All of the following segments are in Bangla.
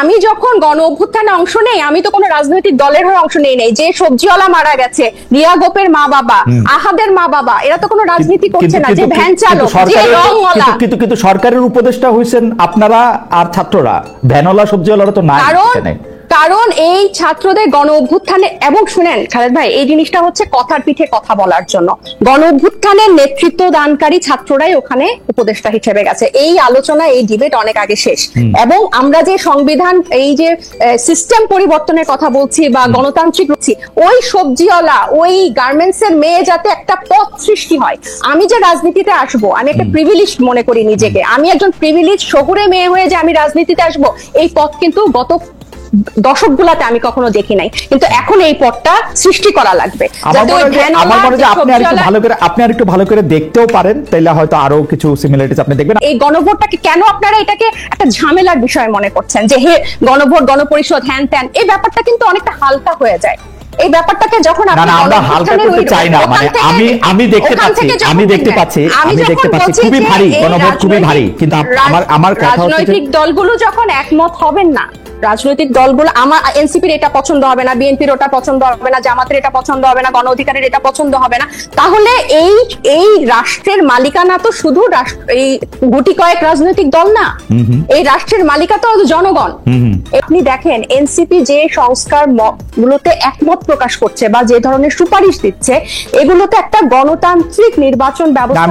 আমি যখন গণ অভ্যুত্থানে অংশ নেই, আমি তো কোনো রাজনৈতিক দলের হয়ে অংশ নেই নাই। যে সবজিওয়ালা মারা গেছে, রিয়া গোপের মা বাবা, আহাদের মা বাবা, এরা তো কোনো রাজনীতি করছে না। যে ভ্যান চালক, যে রংওয়ালা, কিন্তু সরকারের উপদেষ্টা হইছেন আপনারা আর ছাত্ররা, ভ্যানওয়ালা সবজিওয়ালারা তো নাই। কারণ এই ছাত্রদের গণ অভ্যুত্থানে, এবং শুনেন খালেদ ভাই, এই জিনিসটা হচ্ছে কথার পিঠে কথা বলার জন্য। গণ অভ্যুত্থানের নেতৃত্ব দানকারী ছাত্ররাই ওখানে উপদেষ্টা হিসেবে গেছে। এই আলোচনা, এই ডিবেট অনেক আগে শেষ। এবং আমরা যে সংবিধান, এই যে সিস্টেম পরিবর্তনের কথা বলছি বা গণতান্ত্রিক বলছি, ওই সবজিওয়ালা, ওই গার্মেন্টস এর মেয়ে যাতে একটা পথ সৃষ্টি হয়। আমি যে রাজনীতিতে আসবো, আমি একটা প্রিভিলেজ মনে করি নিজেকে, আমি একজন প্রিভিলেজ শহুরে মেয়ে হয়ে যে আমি রাজনীতিতে আসবো, এই পথ কিন্তু গত দশকগুলাতে আমি কখনো দেখি নাই। কিন্তু এখন এই পথটা সৃষ্টি করা লাগবে। আমার মনে হয় আপনি আর একটু ভালো করে দেখতেও পারেন, তাইলে হয়তো আরো কিছু সিমিলারিটিস আপনি দেখবেন। এই গণভোটটাকে কেন আপনারা এটাকে একটা ঝামেলার বিষয় মনে করছেন, যে হে গণভোট, গণপরিষদ, হ্যান ত্যান, এই ব্যাপারটা কিন্তু অনেকটা হালকা হয়ে যায়। এই ব্যাপারটাকে যখন আমরা হালকা করতে চাই না, মানে আমি দেখতে পাচ্ছি খুবই ভারী, গণভোট খুবই ভারী। কিন্তু আমার কথা হচ্ছে রাজনৈতিক দলগুলো যখন একমত হবেন না, রাজনৈতিক দলগুলো, আমার এনসিপির এটা পছন্দ হবে না, বিএনপির ওটা পছন্দ হবে না, জামাতের এটা পছন্দ হবে না, গণ অধিকারের এটা পছন্দ হবে না, তাহলে এই রাষ্ট্রের মালিকানা তো শুধু এই গুটি কয়েক রাজনৈতিক দল না, এই রাষ্ট্রের মালিকা তো জনগণ। আপনি দেখেন এনসিপি যে সংস্কার গুলোতে একমত প্রকাশ করছে বা যে ধরনের সুপারিশ দিচ্ছে, এগুলোতে একটা গণতান্ত্রিক নির্বাচন ব্যবস্থা,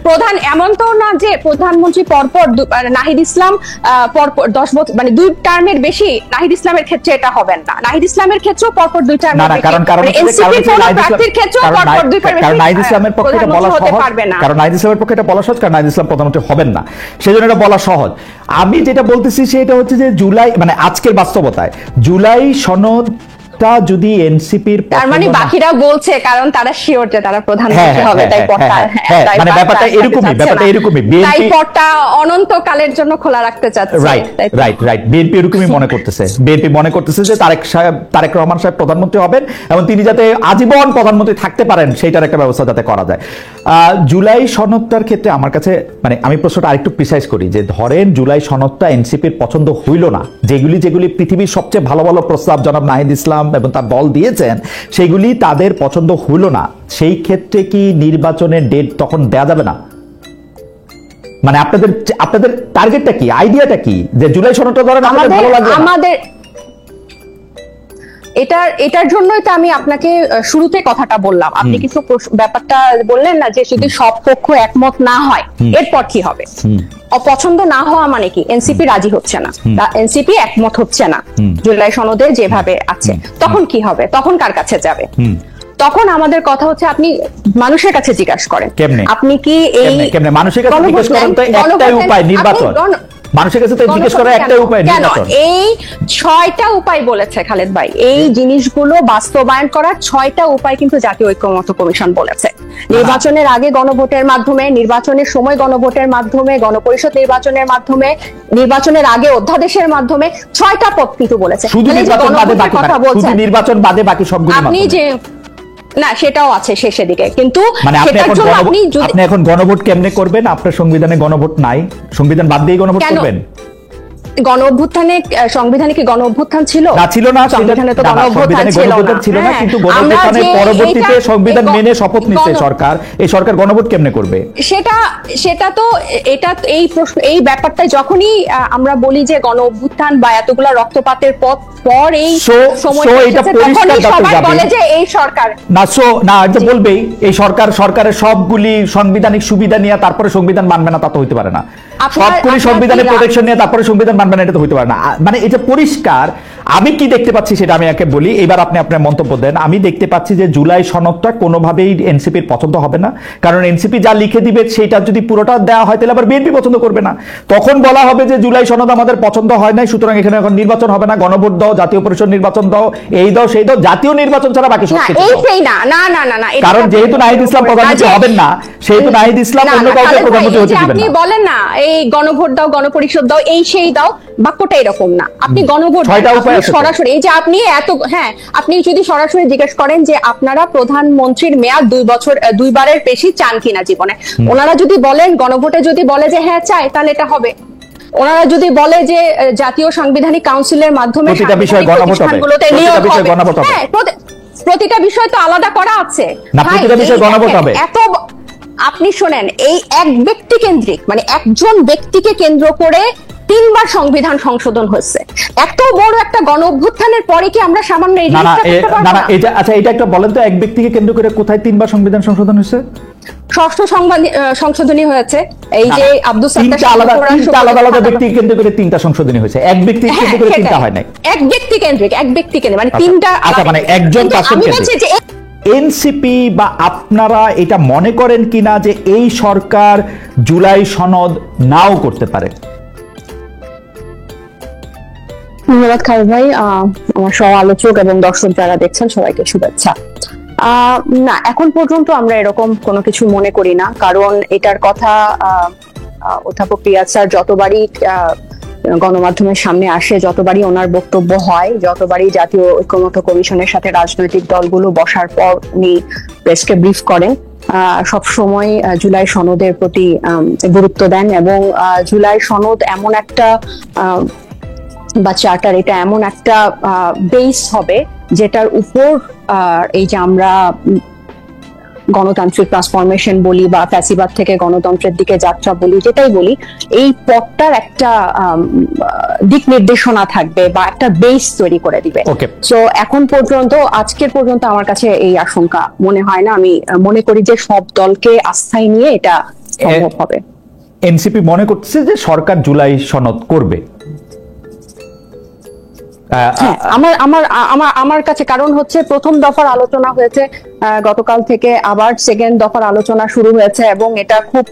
প্রধান, এমন তো না যে প্রধানমন্ত্রী পরপর, নাহিদ ইসলাম পরপর 10 বছর, মানে 2 টার্মের বেশি নাহিদ ইসলামের ক্ষেত্রে এটা হবে না। নাহিদ ইসলামের ক্ষেত্রেও পরপর 2 টার্মের বেশি, এনসিপি কোন প্রার্থীর ক্ষেত্রেও পরপর 2 টার্মের বেশি। কারণ নাহিদ ইসলামের পক্ষে এটা বলা সহজ, কারণ নাহিদ ইসলামের পক্ষে এটা বলা সহজ, কারণ নাহিদ ইসলাম প্রধানমন্ত্রী হবেন না, সেজন্য এটা বলা সহজ। আমি যেটা বলতেছি সেটা হচ্ছে যে জুলাই, মানে আজকের বাস্তবতায় জুলাই সনদ যদি এনসিপির, তার মানে বাকিরা বলছে কারণ তারা শিওর যে তারা প্রধানমন্ত্রী হবে, তাই পথটা, মানে ব্যাপারটা এরকমই তাই পথটা অনন্তকালের জন্য খোলা রাখতে চাচ্ছে। রাইট বিএনপি এরকমই মনে করতেছে। বিএনপি মনে করতেছে যে তারেক রহমান সাহেব প্রধানমন্ত্রী হবেন এবং তিনি যাতে আজীবন প্রধানমন্ত্রী থাকতে পারেন, সেইটার একটা ব্যবস্থা যাতে করা যায়। জুলাই সনদটার ক্ষেত্রে আমার কাছে, মানে আমি প্রশ্নটা আরেকটু প্রিসাইজ করি, যে ধরেন জুলাই সনদটা এনসিপির পছন্দ হইল না, যেগুলি পৃথিবীর সবচেয়ে ভালো ভালো প্রস্তাব জনাব নাহিদ ইসলাম এবং তার দল দিয়েছেন, সেগুলি তাদের পছন্দ হইল না, সেই ক্ষেত্রে কি নির্বাচনের ডেট তখন দেয়া যাবে না? মানে আপনাদের টার্গেটটা কি, আইডিয়াটা কি, যে জুলাই সনদটা ধরেন আমাদের ভালো লাগবে না? আমাদের এটার জন্যই তো আমি আপনাকে শুরুতে কথাটা বললাম। আপনি কিছু ব্যাপারটা বললেন না, যে যদি সব পক্ষ একমত না হয় এরপর কি হবে। অপছন্দ না হওয়া মানে কি, এনসিপি রাজি হচ্ছে না, এনসিপি একমত হচ্ছে না জুলাই সনদে যেভাবে আছে, তখন কি হবে, তখন কার কাছে যাবে? তখন আমাদের কথা হচ্ছে, আপনি মানুষের কাছে জিজ্ঞাসা করেন, আপনি কি এই মানুষের কাছে জিজ্ঞাসা করেন, তো একটাই উপায় নির্বাচন, মানুষের কাছে তো জিজ্ঞেস করার একটাই উপায় নির্বাচন। এই 6টা উপায় বলেছে খালেদ ভাই, এই জিনিসগুলো বাস্তবায়ন করার 6টা উপায় কিন্তু জাতীয় ঐক্যমত্য কমিশন বলেছে। নির্বাচনের আগে গণভোটের মাধ্যমে, নির্বাচনের সময় গণভোটের মাধ্যমে, গণপরিষদ নির্বাচনের মাধ্যমে, নির্বাচনের আগে অধ্যাদেশের মাধ্যমে 6টা পথ কিন্তু বলেছে। শুধু নির্বাচন বাদে বাকি সবগুলো আপনি যে না, সেটাও আছে শেষের দিকে, কিন্তু আপনি এখন গণভোট কেমনে করবেন? আপনার সংবিধানে গণভোট নাই, সংবিধান বাদ দিয়ে গণভোট করবেন? গণ অভ্যুত্থানে, সংবিধানে কি গণ অভ্যুত্থান ছিল? না, ছিল না, সংবিধানে তো গণ অভ্যুত্থান ছিল না, কিন্তু গণ অভ্যুত্থানের পরবর্তীতে সংবিধান মেনে শপথ নিচ্ছে সরকার, এই সরকার গণভোট কেমনে করবে? সেটা তো এটা এই প্রশ্ন, এই ব্যাপারটা যখনই আমরা বলি যে গণ অভ্যুত্থান বা এতগুলা রক্তপাতের পর এই সময় তখনই সবাই বলে যে এই সরকার না, এটা বলবেই এই সরকারের সবগুলি সাংবিধানিক সুবিধা নিয়ে তারপরে সংবিধান মানবে না, তা তো হইতে পারে না। সবগুলি সংবিধানের প্রোটেকশন নিয়ে তারপরে সংবিধান মানবে না, এটা তো হইতে পারে না। মানে এটা পরিষ্কার। আমি কি দেখতে পাচ্ছি সেটা আমি একে বলি, এবার আপনি আপনার মন্তব্য দেন। আমি দেখতে পাচ্ছি যে জুলাই সনদটা কোনোভাবেই এনসিপির পছন্দ হবে না, কারণ এনসিপি যা লিখে দিবে সেটা যদি পুরোটা দেওয়া হয় তাহলে আবার বিএনপি পছন্দ করবে না। তখন বলা হবে যে জুলাই সনদ আমাদের পছন্দ হয় নাই, সুতরাং এখানে এখন নির্বাচন হবে না, গণভোট দাও, জাতীয় পরিষদ নির্বাচন দাও, এই দাও সেই দাও, জাতীয় নির্বাচন ছাড়া বাকি সব কিছু। কারণ যেহেতু নাহিদ ইসলাম প্রধানমন্ত্রী হবেন না, সেহেতু নাহিদ ইসলাম অন্য কাউকে প্রধানমন্ত্রী হতে দিবেন না। আপনি বলেন না এই গণভোট দাও, গণপরিষদ দাও, এই সেই দাও, বাক্যটা এরকম না। আপনি গণভোট সরাসরি, এই যে আপনি আপনি যদি সরাসরি জিজ্ঞেস করেন যে আপনারা প্রধানমন্ত্রীর মেয়াদ 2 বছর 2 বারের বেশি চান কিনা জীবনে, ওনারা যদি বলেন গণভোটে যদি বলে যে হ্যাঁ চাই, তাহলে এটা হবে। ওনারা যদি বলে যে জাতীয় সাংবিধানিক কাউন্সিলের মাধ্যমে প্রতিটা বিষয় গণভোট হবে, প্রতিটা বিষয় তো আলাদা করা আছে না, প্রতিটা বিষয় গণভোট হবে। এত আপনি শোনেন, এই এক ব্যক্তি কেন্দ্রিক, মানে একজন ব্যক্তিকে কেন্দ্র করে 3 বার সংবিধান সংশোধন হয়েছে। এত বড় একটা গণ অভ্যুত্থানের পরে কি আমরা সামান্য এই জিনিসটা করতে পারবো না? আচ্ছা, এটা একটা বলেন তো, এক ব্যক্তিকে কেন্দ্র করে কোথায় 3 বার সংবিধান সংশোধন হয়েছে? ষষ্ঠ সংশোধনী হয়েছে, এই যে আব্দুল সাত্তার আলাদা ব্যক্তিকে কেন্দ্র করে 3টা সংশোধনী হয়েছে, এক ব্যক্তিকে কেন্দ্র করে 3টা হয় নাই। এক ব্যক্তি কেন্দ্রিক মানে 3টা। আচ্ছা, মানে একজন পার্সন কেন্দ্রিক। এনসিপি বা আপনারা এটা মনে করেন কিনা যে এই সরকার জুলাই সনদ নাও করতে পারে? ধন্যবাদ খালেদ ভাই, আমার সহ আলোচক এবং দর্শক যারা দেখছেন সবাইকে শুভেচ্ছা। না, এখন পর্যন্ত আমরা এরকম কোনো কিছু মনে করি না, কারণ এটার কথা অধ্যাপক রিয়াজ স্যার যতবারই গণমাধ্যমের সামনে আসে, যতবারই ওনার বক্তব্য হয়, যতবারই জাতীয় ঐক্যমত্য কমিশনের সাথে রাজনৈতিক দলগুলো বসার পর উনি প্রেসকে ব্রিফ করেন, সব সময় জুলাই সনদের প্রতি গুরুত্ব দেন। এবং জুলাই সনদ এমন একটা বা চার্টার, এটা এমন একটা বেস হবে যেটার উপর এই যে আমরা গণতান্ত্রিক ট্রান্সফরমেশন বলি বা ফ্যাসিবাদ থেকে গণতন্ত্রের দিকে যাত্রা বলি, যেটাই বলি, এই পথটার একটা দিক নির্দেশনা থাকবে বা একটা বেস তৈরি করে দিবে। সো এখন পর্যন্ত, আজকের পর্যন্ত আমার কাছে এই আশঙ্কা মনে হয় না। আমি মনে করি যে সব দলকে আস্থায় নিয়ে এটা সম্ভব হবে। এনসিপি মনে করছে যে সরকার জুলাই সনদ করবে। আমার কাছে কারণ হচ্ছে প্রথম দফার আলোচনা হয়েছে গতকাল থেকে, আবার সেকেন্ড দফার আলোচনা শুরু হয়েছে, এবং এটা খুব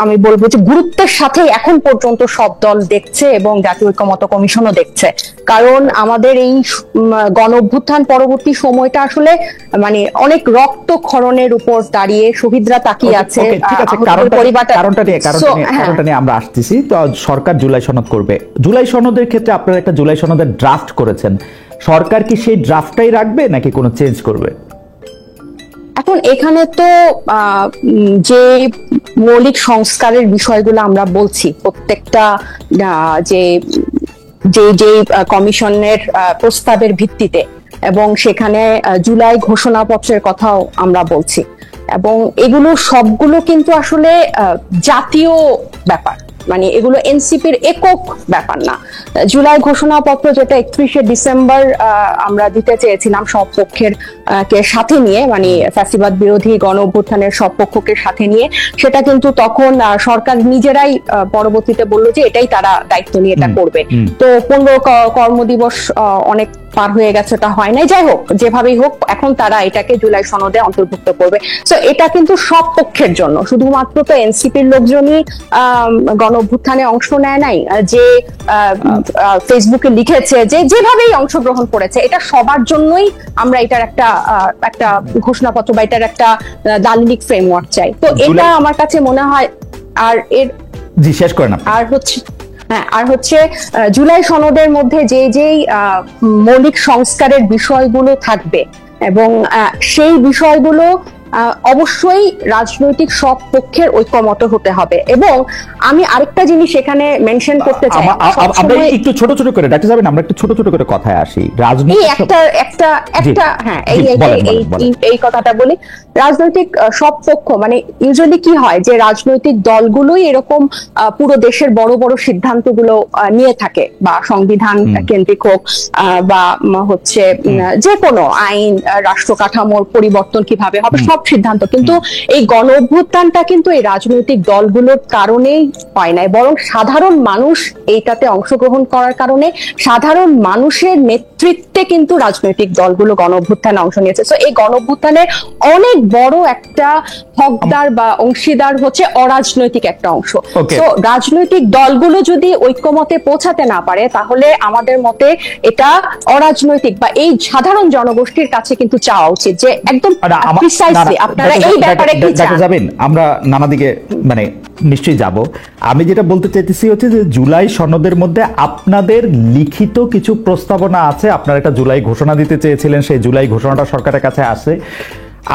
আমি বলবো যে গুরুত্বের সাথে এখন পর্যন্ত সব দল দেখছে এবং জাতীয় ঐক্যমত্য কমিশনও দেখছে। কারণ আমাদের এই গণ অভ্যুত্থান পরবর্তী সময়টা আসলে মানে অনেক রক্তক্ষরণের উপর দাঁড়িয়ে, শহীদরা তাকিয়ে আছে। কারণটা নিয়ে আমরা আসতেছি। তো সরকার জুলাই সনদ করবে, জুলাই সনদের ক্ষেত্রে আপনারা একটা জুলাই সনদের ড্রাফট করেছেন, সরকার কি সেই ড্রাফটটাই রাখবে নাকি কোনো চেঞ্জ করবে? এখন এখানে তো যে মৌলিক সংস্কারের বিষয়গুলো আমরা বলছি, প্রত্যেকটা যে কমিশনের প্রস্তাবের ভিত্তিতে, এবং সেখানে জুলাই ঘোষণাপত্রের কথাও আমরা বলছি, এবং এগুলো সবগুলো কিন্তু আসলে জাতীয় ব্যাপার, মানে এগুলো এনসিপির একক ব্যাপার না। জুলাই ঘোষণাপত্র যেটা 31শে ডিসেম্বর আমরা দিতে চেয়েছিলাম সব পক্ষের কে সাথে নিয়ে, মানে ফ্যাসিবাদ বিরোধী গণ অভ্যুত্থানের সব পক্ষকে সাথে নিয়ে, সেটা কিন্তু তখন সরকার নিজেরাই পরবর্তীতে বললো যে এটাই তারা দায়িত্ব নিয়ে এটা করবে। তো 15 কর্মদিবস অনেক পার হয়ে গেছে, ওটা হয় নাই। যাই হোক, যেভাবেই হোক, এখন তারা এটাকে জুলাই সনদে অন্তর্ভুক্ত করবে। তো এটা কিন্তু সব পক্ষের জন্য, শুধুমাত্র তো এনসিপির লোকজনই গণ অভ্যুত্থানে অংশ নেয় নাই, যে ফেসবুকে লিখেছে, যে যেভাবেই অংশগ্রহণ করেছে, এটা সবার জন্যই আমরা এটার একটা ঘোষণাপত্র বা এটার একটা দালিলিক ফ্রেমওয়ার্ক চাই। তো এটা আমার কাছে মনে হয়। আর এর শেষ করেন আর হচ্ছে জুলাই সনদের মধ্যে যেই মৌলিক সংস্কারের বিষয়গুলো থাকবে, এবং সেই বিষয়গুলো অবশ্যই রাজনৈতিক সব পক্ষের ঐক্যমত হতে হবে। এবং আমি আরেকটা জিনিস এখানে মেনশন করতে চাই, আমরা একটু ছোট ছোট করে ডাক্তার সাহেব, আমরা একটু ছোট ছোট করে কথায় আসি। রাজনৈতিক এই কথাটা বলি, রাজনৈতিক সব পক্ষ, মানে ইউজুয়ালি কি হয় যে রাজনৈতিক দলগুলোই এরকম পুরো দেশের বড় বড় সিদ্ধান্তগুলো নিয়ে থাকে, বা সংবিধান কেন্দ্রিক হোক বা হচ্ছে যে কোনো আইন, রাষ্ট্র কাঠামোর পরিবর্তন কিভাবে হবে, সব সিদ্ধান্ত। কিন্তু এই গণ অভ্যুত্থানটা কিন্তু এই রাজনৈতিক দলগুলোর কারণেই হয় নাই, বরং সাধারণ মানুষ এইটাতে অংশগ্রহণ করার কারণে, সাধারণ মানুষের নেতৃত্বে কিন্তু রাজনৈতিক দলগুলো গণ অভ্যুত্থানে অংশ নিয়েছে। তো এই গণ অভ্যুত্থানের অনেক বড় একটা হকদার বা অংশীদার হচ্ছে অরাজনৈতিক একটা অংশ। তো রাজনৈতিক দলগুলো যদি ঐক্যমতে পৌঁছাতে না পারে, তাহলে আমাদের মতে এটা অরাজনৈতিক বা এই সাধারণ জনগোষ্ঠীর কাছে কিন্তু চাওয়া উচিত যে একদম প্রিসাইসলি আপনারা এই ব্যাপারে কি চান। যাবেন, আমরা নানা দিকে মানে নিশ্চয়ই যাব। আমি যেটা বলতে চাইতেছি হচ্ছে যে জুলাই সনদের মধ্যে আপনাদের লিখিত কিছু প্রস্তাবনা আছে, আপনারা একটা জুলাই ঘোষণা দিতে চেয়েছিলেন, সেই জুলাই ঘোষণাটা সরকারের কাছে আসে।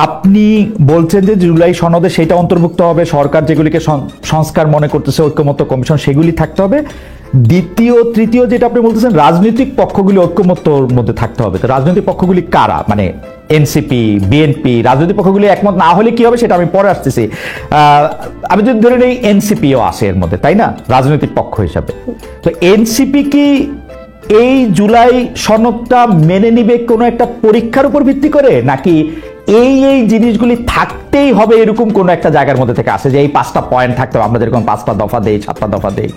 আপনি বলছেন যে জুলাই সনদে সেটা অন্তর্ভুক্ত হবে, সরকার যেগুলিকে সংস্কার মনে করতেছে ঐক্যমত্য কমিশন সেগুলি থাকতে হবে। দ্বিতীয় তৃতীয় যেটা আপনি বলতেছেন রাজনৈতিক পক্ষগুলি ঐক্যমত্যর মধ্যে থাকতে হবে, তো রাজনৈতিক পক্ষগুলি কারা, মানে এনসিপি, বিএনপি, রাজনৈতিক পক্ষগুলি একমত না হলে কি হবে সেটা আমি পরে আসতেছি। আমি যদি ধরে নেই এনসিপিও আসে এর মধ্যে, তাই না, রাজনৈতিক পক্ষ হিসাবে, তো এনসিপি কি এই জুলাই সনদটা মেনে নিবে কোনো একটা পরীক্ষার উপর ভিত্তি করে, নাকি এই জিনিসগুলি থাকতেই হবে এরকম কোন একটা জায়গার মধ্যে থেকে আসে যে এই 5টা পয়েন্ট থাকতে হবে, আমরা যেরকম 5টা দফা দেই 7টা দফা দেই,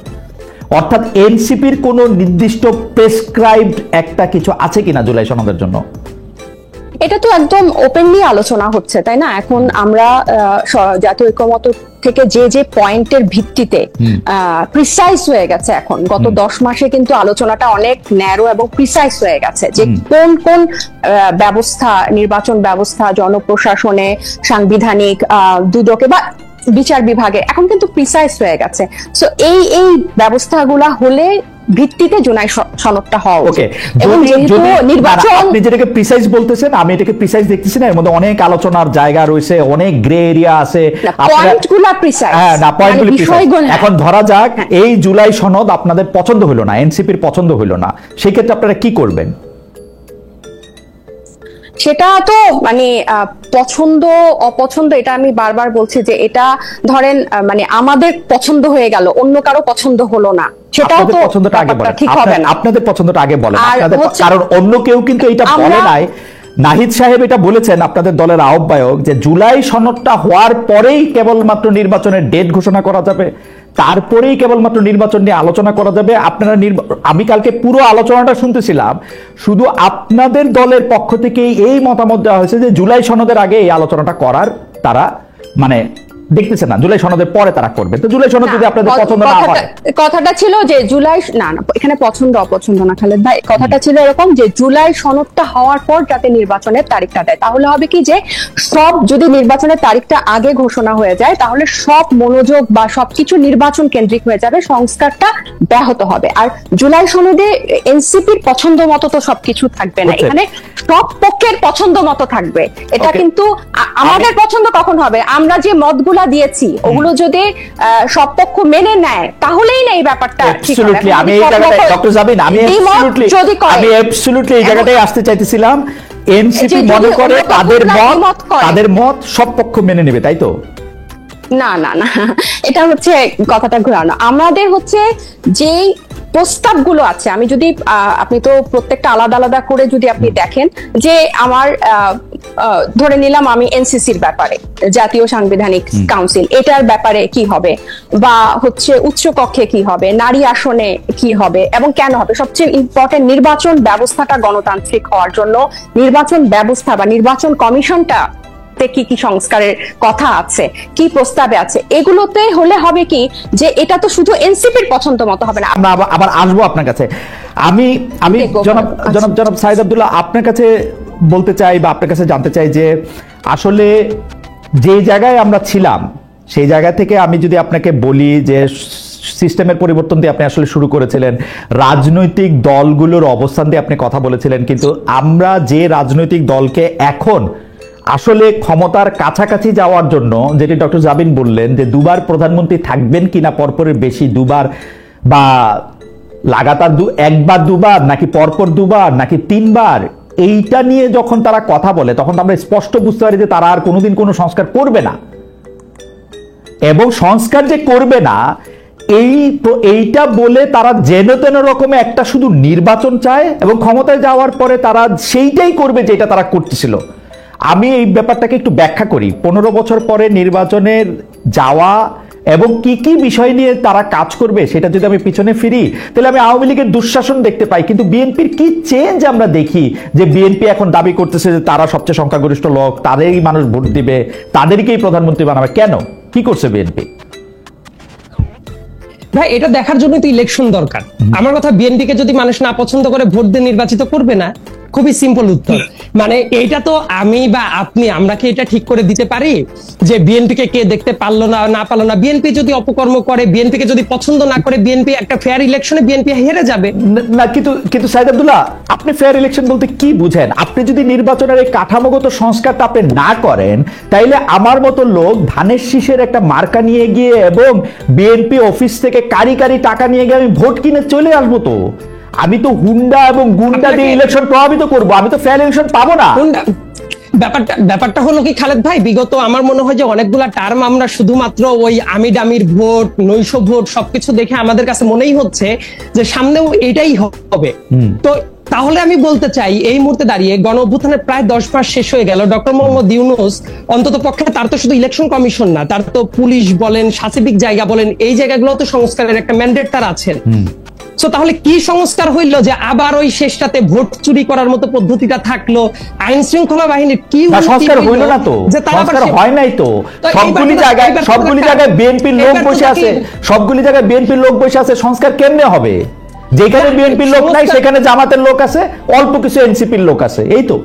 অর্থাৎ এনসিপির কোন নির্দিষ্ট প্রেসক্রাইবড একটা কিছু আছে কিনা জুলাই সনদের জন্য? এটা তো একদম ওপেনলি আলোচনা হচ্ছে, তাই না? এখন আমরা জাতীয় ঐক্যমত্য থেকে যে পয়েন্টের ভিত্তিতে প্রিসাইজ হয়ে গেছে, এখন গত 10 মাসে কিন্তু আলোচনাটা অনেক ন্যারো এবং প্রিসাইজ হয়ে গেছে যে কোন কোন ব্যবস্থা, নির্বাচন ব্যবস্থা, জনপ্রশাসনে, সাংবিধানিক দুদকে বা বিচার বিভাগে এখন কিন্তু প্রিসাইজ হয়ে গেছে। সো এই ব্যবস্থাগুলা হলে ভিত্তিতে জুলাই সনদটা হওয়া উচিত। এবং যেহেতু নির্বাচন, আপনি যেটাকে প্রিসাইজ বলতেছেন, আমি এটাকে প্রিসাইজ দেখতেছি না, এর মধ্যে অনেক আলোচনার জায়গা রয়েছে, অনেক গ্রে এরিয়া আছে, পয়েন্টগুলা প্রিসাইজ। হ্যাঁ, না পয়েন্টগুলো প্রিসাইজ। এখন ধরা যাক এই জুলাই সনদ আপনাদের পছন্দ হলো না, এনসিপির পছন্দ হলো না, সেই ক্ষেত্রে আপনারা কি করবেন? সেটা তো মানে পছন্দ অপছন্দ, এটা আমি বারবার বলছি যে এটা ধরেন মানে আমাদের পছন্দ হয়ে গেল, অন্য কারো পছন্দ হলো না, সেটাও তো পছন্দটা আগে বলেন, ঠিক হবে না। আপনাদের পছন্দটা আগে বলেন, কারণ অন্য কেউ কিন্তু এটা বলে নাই। নাহিদ সাহেব এটা বলেছেন, আপনাদের দলের আহ্বায়ক, যে জুলাই সনদটা হওয়ার পরেই কেবলমাত্র নির্বাচনের ডেট ঘোষণা করা যাবে, তারপরেই কেবলমাত্র নির্বাচন নিয়ে আলোচনা করা যাবে। আপনারা আমি কালকে পুরো আলোচনাটা শুনতেছিলাম, শুধু আপনাদের দলের পক্ষ থেকে এই মতামত দেওয়া হয়েছে যে জুলাই সনদের আগে এই আলোচনাটা করার তারা মানে দেখতেছে না, জুলাই সনদের পরে তারা করবে। তো জুলাই সনদ যদি আপনাদের পছন্দ না হয়, কথাটা ছিল যে জুলাই না, এখানে পছন্দ অপছন্দ না খালেদ ভাই, কথাটা ছিল এরকম যে জুলাই সনদটা হওয়ার পর যাতে নির্বাচনের তারিখটা দেয়, তাহলে হবে কি যে সব, যদি নির্বাচনের তারিখটা আগে ঘোষণা হয়ে যায় তাহলে সব মনোযোগ বা সবকিছু নির্বাচন কেন্দ্রিক হয়ে যাবে, সংস্কারটা ব্যাহত হবে। আর জুলাই সনদে এনসিপির পছন্দ মতো তো সবকিছু থাকবে না, এখানে সব পক্ষের পছন্দ মতো থাকবে। এটা কিন্তু আমাদের পছন্দ কখন হবে, আমরা যে মতগুলো দিয়েছি ওগুলো যদি সব পক্ষ মেনে নেয় তাহলেই না এই ব্যাপারটা ঠিক হবে। আমি এই জায়গাটায় ডক্টর জাবিন, আমি অ্যাবসলিউটলি এই জায়গাটায় আসতে চাইতেছিলাম। এনসিপি মনে করে তাদের মত সব পক্ষ মেনে নেবে, তাই তো? না না না, এটা হচ্ছে কথাটা ঘোরানো। আমাদের হচ্ছে যেই প্রস্তাবগুলো আছে, আমি যদি আপনি তো প্রত্যেকটা আলাদা আলাদা করে যদি আপনি দেখেন যে আমার ধরে নিলাম আমি এনসিসির ব্যাপারে, জাতীয় সাংবিধানিক কাউন্সিল, এটার ব্যাপারে কি হবে, বা হচ্ছে উচ্চ কক্ষে কি হবে, নারী আসনে কি হবে এবং কেন হবে, সবচেয়ে ইম্পর্টেন্ট নির্বাচন ব্যবস্থাটা গণতান্ত্রিক হওয়ার জন্য নির্বাচন ব্যবস্থা বা নির্বাচন কমিশনটা কি কি সংস্কারের কথা আছে, কি প্রস্তাবে আছে, এগুলোতে হলে হবে কি যে এটা তো শুধু এনসিপির পছন্দ মতো হবে না। আমরা আবার আসবো আপনার কাছে। আমি জনাব সাইদ আব্দুল্লাহ আপনার কাছে বলতে চাই বা আপনার কাছে জানতে চাই যে আসলে যে জায়গায় আমরা ছিলাম সেই জায়গা থেকে আমি যদি আপনাকে বলি যে সিস্টেমের পরিবর্তন দিয়ে আপনি আসলে শুরু করেছিলেন, রাজনৈতিক দলগুলোর অবস্থান দিয়ে আপনি কথা বলেছিলেন, কিন্তু আমরা যে রাজনৈতিক দলকে এখন আসলে ক্ষমতার কাছাকাছি যাওয়ার জন্য, যেটি ডক্টর জাবিন বললেন যে দুবার প্রধানমন্ত্রী থাকবেন কিনা পরপরের বেশি, দুবার বা লাগাতার একবার দুবার, নাকি পরপর দুবার, নাকি 3বার, এইটা নিয়ে যখন তারা কথা বলে তখন আমরা স্পষ্ট বুঝতে পারি যে তারা আর কোনোদিন কোনো সংস্কার করবে না, এবং সংস্কার যে করবে না এইটা বলে তারা যেন তেন রকমে একটা শুধু নির্বাচন চায় এবং ক্ষমতায় যাওয়ার পরে তারা সেইটাই করবে যেটা তারা করতেছিল। আমি এই ব্যাপারটাকে একটু ব্যাখ্যা করি। 15 বছর পরে নির্বাচনের যাওয়া এবং কি কি বিষয় নিয়ে তারা কাজ করবে সেটা যদি আমি পিছনে ফিরি, তাহলে আমি আওয়ামী লীগের দুঃশাসন দেখতে পাই, কিন্তু বিএনপির কি চেঞ্জ আমরা দেখি যে বিএনপি এখন দাবি করতেছে যে তারা সবচেয়ে সংখ্যাগরিষ্ঠ লোক, তাদেরই মানুষ ভোট দিবে, তাদেরকেই প্রধানমন্ত্রী বানাবে। কেন, কি করছে বিএনপি? ভাই এটা দেখার জন্য তো ইলেকশন দরকার। আমার কথা, বিএনপি কে যদি মানুষ না পছন্দ করে ভোট দিয়ে নির্বাচিত করবে না, খুবই সিম্পল উত্তর। মানে এইটা তো আমি বা আপনি আমরা কি এটা ঠিক করে দিতে পারি যে বিএনপি কে কে দেখতে পারলো না পারলো না? বিএনপি যদি অপকর্ম করে, বিএনপি কে যদি পছন্দ না করে, বিএনপি একটা ফেয়ার ইলেকশনে বিএনপি হেরে যাবে। না, কিন্তু সাইদ আব্দুল্লাহ, আপনি ফেয়ার ইলেকশন বলতে কি বুঝেন? আপনি যদি নির্বাচনের এই কাঠামোগত সংস্কারটা আপনি না করেন, তাইলে আমার মতো লোক ধানের শীষের একটা মার্কা নিয়ে গিয়ে এবং বিএনপি অফিস থেকে কারি কারি টাকা নিয়ে গিয়ে আমি ভোট কিনে চলে আসবো তো? আমি তো হুন্ডা এবং গুন্ডা দিয়ে ইলেকশন প্রভাবিত করব, আমি তো ফেয়ার ইলেকশন পাবো না। ব্যাপারটা হলো কি খালেদ ভাই, বিগত আমার মনে হয় যে অনেকগুলা টার্ম আমরা শুধুমাত্র ওই আমি ডামির ভোট, নৈশ ভোট সবকিছু দেখে আমাদের কাছে মনেই হচ্ছে যে সামনেও এটাই হবে। তো তাহলে আমি বলতে চাই এই মুহূর্তে দাঁড়িয়ে গণ অভ্যুত্থানের প্রায় 10 মাস শেষ হয়ে গেল। ডক্টর মোহাম্মদ ইউনূস অন্তত পক্ষে, তার তো শুধু ইলেকশন কমিশন না, তার তো পুলিশ বলেন, শাসিবিক জায়গা বলেন, এই জায়গাগুলো তো সংস্কারের একটা ম্যান্ডেট তার আছেন। তো তাহলে কি সংস্কার হইলো যে আবার ওই শেষটাতে ভোট চুরি করার মতো পদ্ধতিটা থাকলো? আইন শৃঙ্খলা বাহিনীর কি সংস্কার হইল না তো, সংস্কার হয় নাই তো। সবগুলি জায়গায় বিএনপির লোক বসে আছে, সবগুলি জায়গায় বিএনপির লোক বসে আছে, সংস্কার কেমনে হবে? যেখানে বিএনপির লোক নাই সেখানে জামাতের লোক আছে, অল্প কিছু এনসিপির লোক আছে, এই তো।